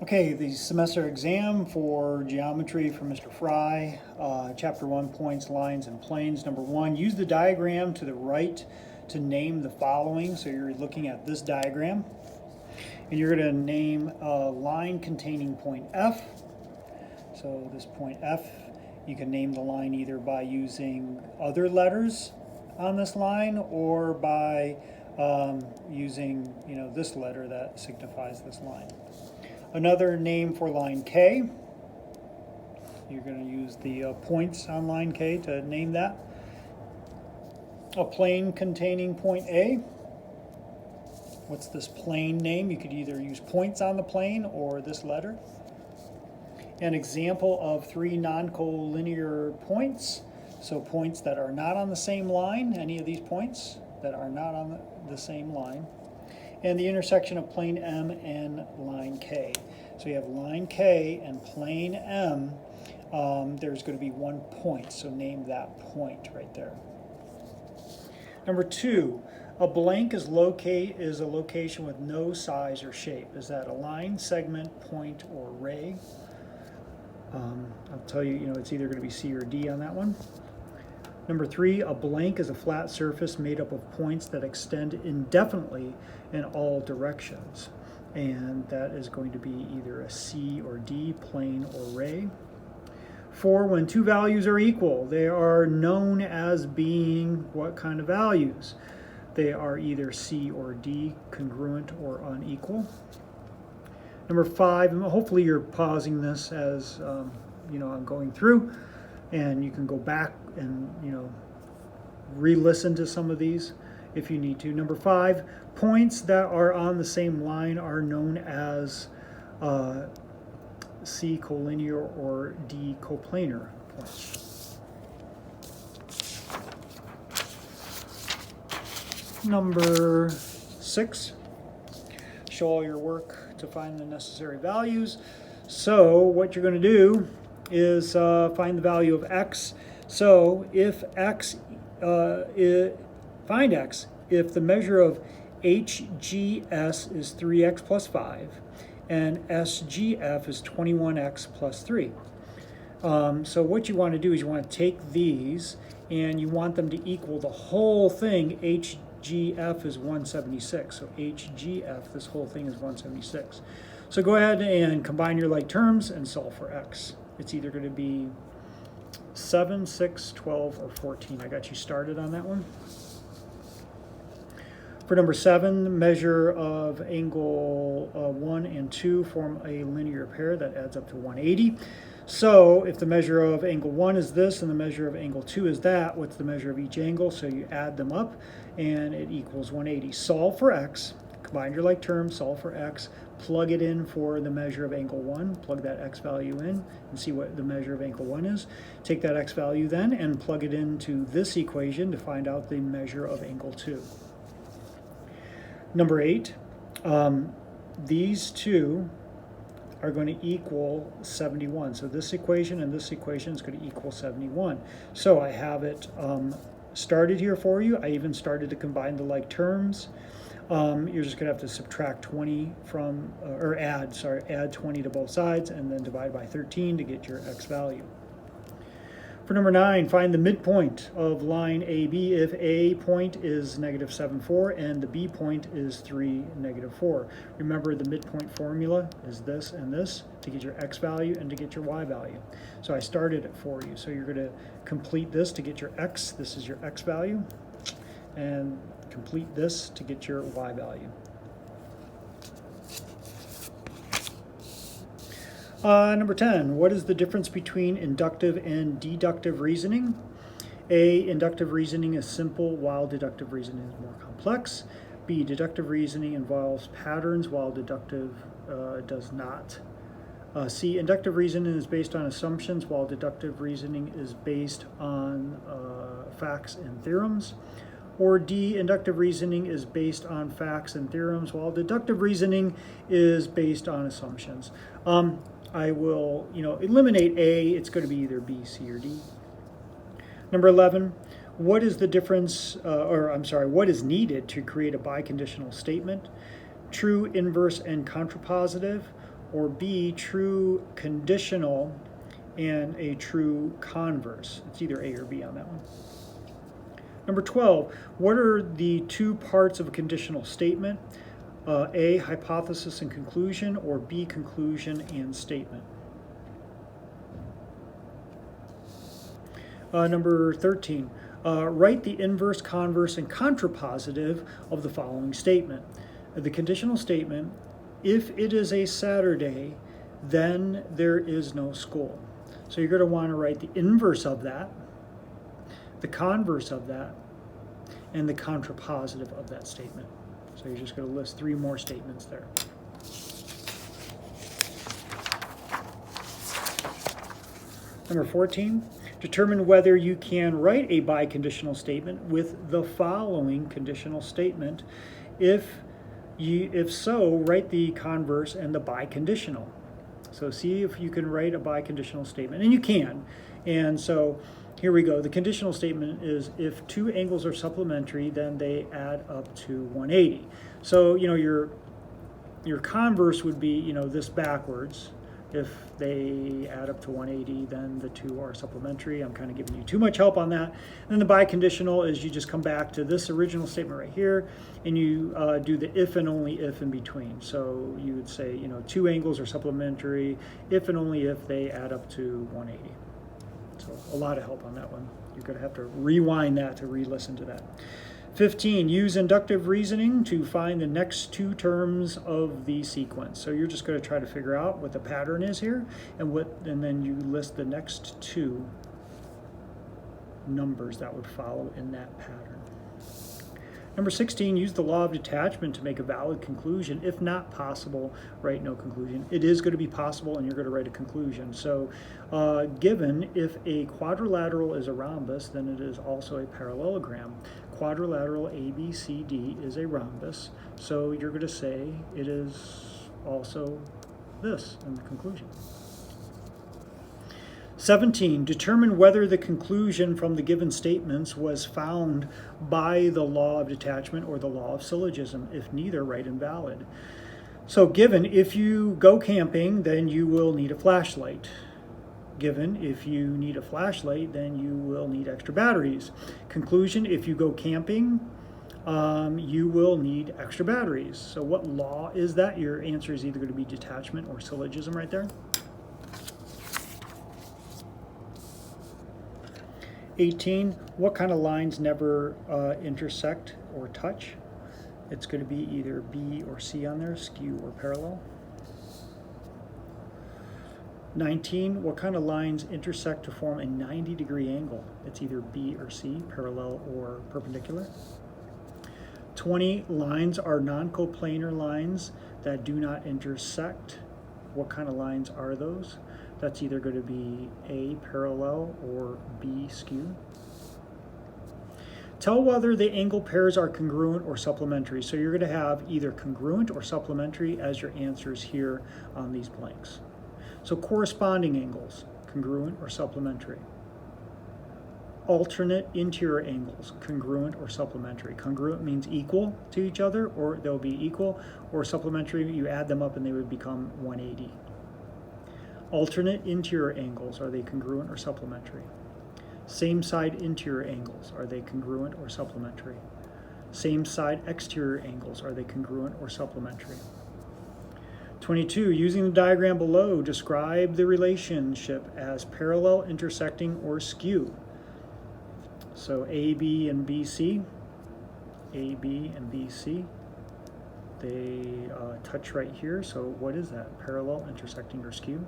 Okay, the semester exam for geometry from Mr. Fry, Chapter 1, Points, Lines, and Planes. Number 1, use the diagram to the right to name the following. So you're looking at this diagram, and you're going to name a line containing point F. So this point F, you can name the line either by using other letters on this line or by using this letter that signifies this line. Another name for line K, you're going to use the points on line K to name that. A plane containing point A. What's this plane name? You could either use points on the plane or this letter. An example of 3 non-collinear points. So points that are not on the same line, any of these points that are not on the same line. And the intersection of plane M and line K. So you have line K and plane M. There's going to be 1 point, so name that point right there. Number 2, a blank is a location with no size or shape. Is that a line, segment, point, or ray? I'll tell you, it's either going to be C or D on that one. Number 3, a blank is a flat surface made up of points that extend indefinitely in all directions. And that is going to be either a C or D, plane or ray. 4, when 2 values are equal, they are known as being what kind of values? They are either C or D, congruent or unequal. Number 5, and hopefully you're pausing this as I'm going through, and you can go back and re-listen to some of these if you need to. Number 5, points that are on the same line are known as C collinear or D coplanar points. Number 6, show all your work to find the necessary values. So what you're going to do is find the value of x. So if x, find x if the measure of HGS is 3x plus 5 and SGF is 21x plus 3. So what you want to do is you want to take these and you want them to equal the whole thing. HGF is 176. So HGF, this whole thing is 176. So go ahead and combine your like terms and solve for x. It's either going to be 7, 6, 12, or 14. I got you started on that one. For number 7, measure of angle 1 and 2 form a linear pair that adds up to 180. So if the measure of angle 1 is this and the measure of angle 2 is that, what's the measure of each angle? So you add them up and it equals 180. Solve for x. Combine your like terms, solve for x, plug it in for the measure of angle 1, plug that x value in and see what the measure of angle 1 is. Take that x value then and plug it into this equation to find out the measure of angle 2. Number 8, these two are going to equal 71. So this equation and this equation is going to equal 71. So I have it started here for you. I even started to combine the like terms. You're just going to have to subtract 20 from, or add 20 to both sides and then divide by 13 to get your x value. For number 9, find the midpoint of line AB if A point is -7,4 and the B point is 3, -4. Remember the midpoint formula is this and this to get your x value and to get your y value. So I started it for you. So you're going to complete this to get your x. This is your x value. And complete this to get your y value. Number 10, what is the difference between inductive and deductive reasoning? A, inductive reasoning is simple while deductive reasoning is more complex. B, deductive reasoning involves patterns while deductive does not. C, inductive reasoning is based on assumptions while deductive reasoning is based on facts and theorems. Or D, inductive reasoning is based on facts and theorems while deductive reasoning is based on assumptions. I will, eliminate A. It's going to be either B, C, or D. Number 11, what is the difference, what is needed to create a biconditional statement? True, inverse, and contrapositive, or B, true conditional and a true converse? It's either A or B on that one. Number 12, what are the two parts of a conditional statement? A, hypothesis and conclusion, or B, conclusion and statement? Number 13, write the inverse, converse, and contrapositive of the following statement. The conditional statement, if it is a Saturday, then there is no school. So you're going to want to write the inverse of that, the converse of that, and the contrapositive of that statement. So you're just going to list three more statements there. Number 14, determine whether you can write a biconditional statement with the following conditional statement. If so, write the converse and the biconditional. So see if you can write a biconditional statement, and you can. And so here we go. The conditional statement is if two angles are supplementary, then they add up to 180. So, your converse would be, this backwards. If they add up to 180, then the two are supplementary. I'm kind of giving you too much help on that. And then the biconditional is you just come back to this original statement right here, and you do the if and only if in between. So you would say, two angles are supplementary if and only if they add up to 180. So a lot of help on that one. You're going to have to rewind that to re-listen to that. 15, use inductive reasoning to find the next two terms of the sequence. So you're just going to try to figure out what the pattern is here, and then you list the next two numbers that would follow in that pattern. Number 16, use the law of detachment to make a valid conclusion. If not possible, write no conclusion. It is going to be possible, and you're going to write a conclusion. So given if a quadrilateral is a rhombus, then it is also a parallelogram. Quadrilateral ABCD is a rhombus, so you're going to say it is also this in the conclusion. 17, determine whether the conclusion from the given statements was found by the law of detachment or the law of syllogism. If neither, write invalid. So given, if you go camping, then you will need a flashlight. Given, if you need a flashlight, then you will need extra batteries. Conclusion, if you go camping, you will need extra batteries. So what law is that? Your answer is either going to be detachment or syllogism right there. 18, what kind of lines never intersect or touch? It's going to be either B or C on there, skew or parallel. 19, what kind of lines intersect to form a 90-degree angle? It's either B or C, parallel or perpendicular. 20, lines are non-coplanar lines that do not intersect. What kind of lines are those? That's either going to be A, parallel, or B, skew. Tell whether the angle pairs are congruent or supplementary. So you're going to have either congruent or supplementary as your answers here on these blanks. So corresponding angles, congruent or supplementary. Alternate interior angles, congruent or supplementary. Congruent means equal to each other, or they'll be equal, or supplementary, you add them up and they would become 180. Alternate interior angles, are they congruent or supplementary? Same side interior angles, are they congruent or supplementary? Same side exterior angles, are they congruent or supplementary? 22, using the diagram below, describe the relationship as parallel, intersecting, or skew. So AB and BC, AB and BC, they touch right here. So what is that? Parallel, intersecting, or skew?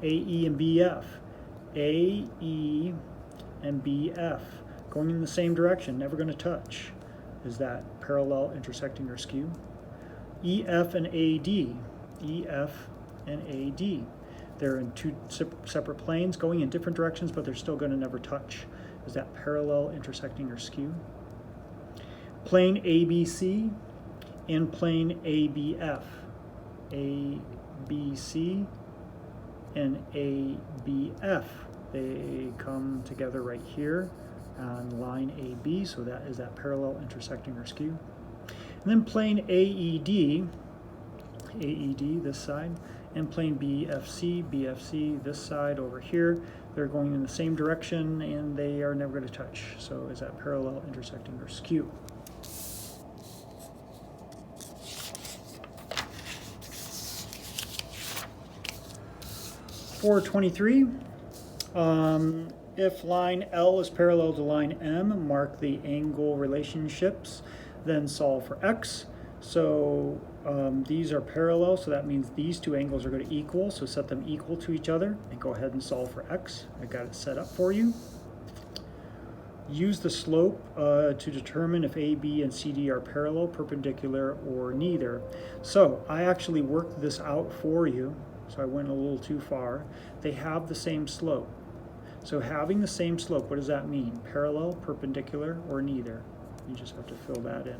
AE and BF, AE and BF, going in the same direction, never going to touch. Is that parallel, intersecting, or skew? EF and AD, EF and AD. They're in two separate planes going in different directions, but they're still going to never touch. Is that parallel, intersecting, or skew? Plane ABC and plane ABF. ABC and ABF. They come together right here on line AB, so that is that parallel, intersecting, or skew. And then plane AED, this side, and plane BFC, BFC, this side over here. They're going in the same direction and they are never going to touch. So is that parallel, intersecting, or skew? For 23, if line L is parallel to line M, mark the angle relationships, then solve for X. So these are parallel, so that means these two angles are going to equal, so set them equal to each other and go ahead and solve for X. I got it set up for you. Use the slope to determine if A, B, and CD are parallel, perpendicular, or neither. So I actually worked this out for you, so I went a little too far. They have the same slope. So having the same slope, what does that mean? Parallel, perpendicular, or neither? You just have to fill that in.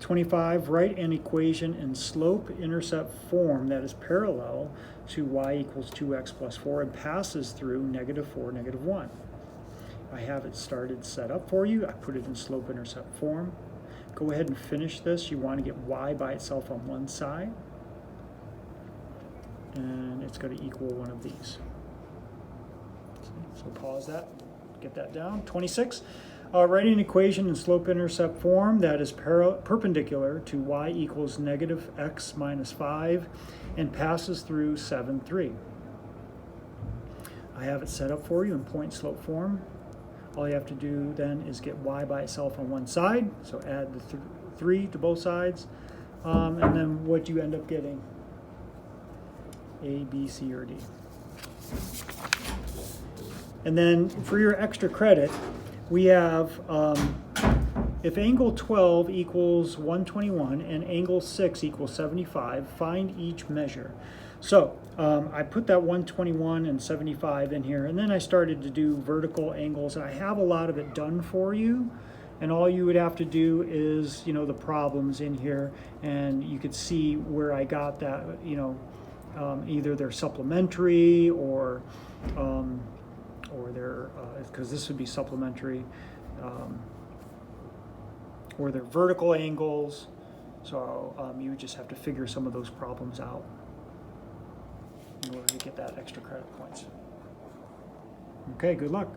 25, write an equation in slope-intercept form that is parallel to y equals 2x plus 4 and passes through -4, -1. I have it started set up for you. I put it in slope-intercept form. Go ahead and finish this. You want to get y by itself on one side, and it's going to equal one of these. So pause that, get that down. 26. Write an equation in slope-intercept form that is perpendicular to y equals -x minus 5 and passes through 7, 3. I have it set up for you in point-slope form. All you have to do then is get y by itself on one side, so add the 3 to both sides, and then what do you end up getting? A, B, C, or D. And then for your extra credit, we have, if angle 12 equals 121 and angle 6 equals 75, find each measure. So I put that 121 and 75 in here, and then I started to do vertical angles, and I have a lot of it done for you. And all you would have to do is, you know, the problems in here, and you could see where I got that, you know, either they're supplementary or they're, because this would be supplementary, or they're vertical angles. So you would just have to figure some of those problems out in order to get that extra credit points. Okay, good luck.